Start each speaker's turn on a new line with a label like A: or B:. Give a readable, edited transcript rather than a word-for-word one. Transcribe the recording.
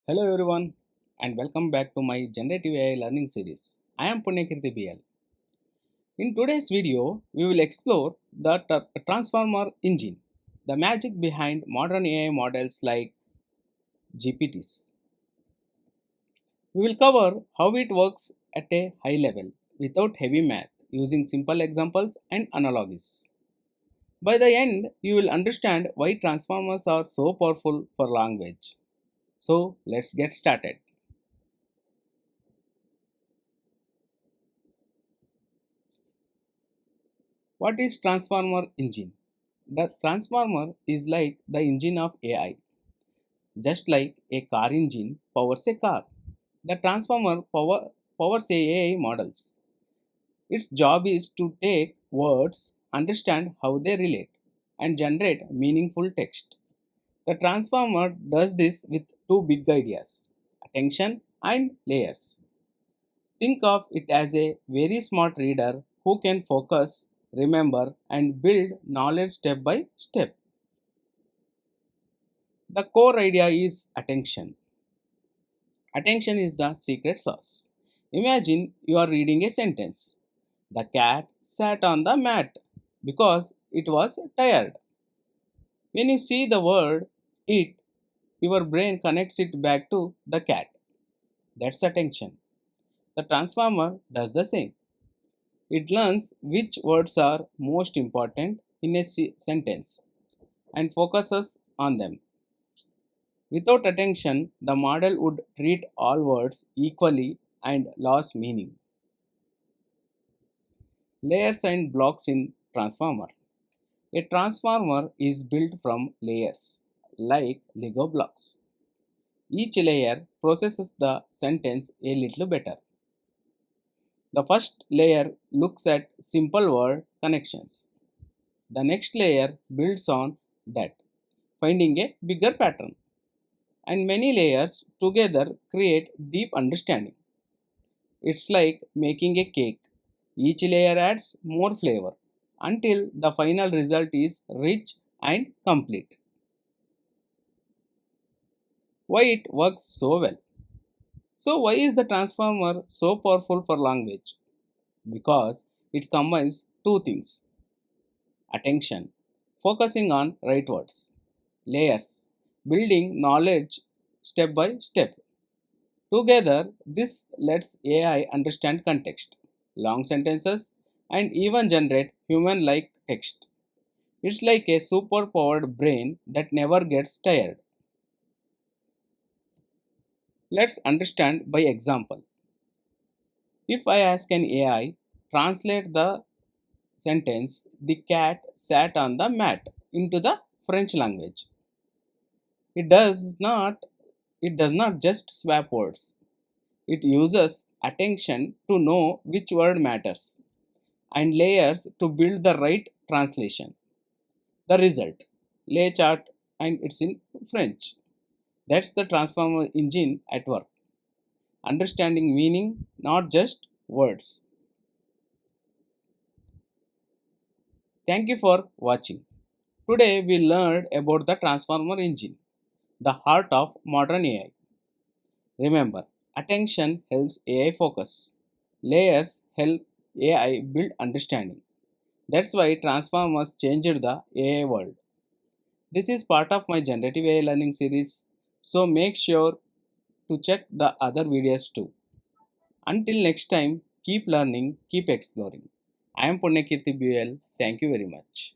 A: Hello everyone and welcome back to my generative AI learning series. I am Punyakirti BL. In today's video, we will explore the transformer engine, the magic behind modern AI models like GPTs. We will cover how it works at a high level without heavy math using simple examples and analogies. By the end, you will understand why transformers are so powerful for language. So, let's get started. What is transformer engine? The transformer is like the engine of AI. Just like a car engine powers a car, the transformer powers AI models. Its job is to take words, understand how they relate, and generate meaningful text. The transformer does this with two big ideas: attention and layers. Think of it as a very smart reader who can focus, remember, and build knowledge step by step. The core idea is attention. Attention is the secret sauce. Imagine you are reading a sentence. The cat sat on the mat because it was tired. When you see the word it, your brain connects it back to the cat. That's attention. The transformer does the same. It learns which words are most important in a sentence and focuses on them. Without attention, the model would treat all words equally and lose meaning. Layers and blocks in transformer. A transformer is built from layers, like Lego blocks. Each layer processes the sentence a little better. The first layer looks at simple word connections. The next layer builds on that, finding a bigger pattern. And many layers together create deep understanding. It's like making a cake. Each layer adds more flavor until the final result is rich and complete. Why it works so well? So, why is the transformer so powerful for language? Because it combines two things: attention, focusing on right words; layers, building knowledge step by step. Together, this lets AI understand context, long sentences, and even generate human like text. It's like a super powered brain that never gets tired. Let's understand by example. If I ask an AI, translate the sentence, the cat sat on the mat, into the French language. It does not it does not just swap words. It uses attention to know which word matters and layers to build the right translation. The result, lay chart, and it's in French. That's the transformer engine at work. Understanding meaning, not just words. Thank you for watching. Today we learned about the transformer engine, the heart of modern AI. Remember, attention helps AI focus. Layers help AI build understanding. That's why transformers changed the AI world. This is part of my generative AI learning series, so make sure to check the other videos too. Until next time, keep learning, keep exploring. I am Punyakirti BL. Thank you very much.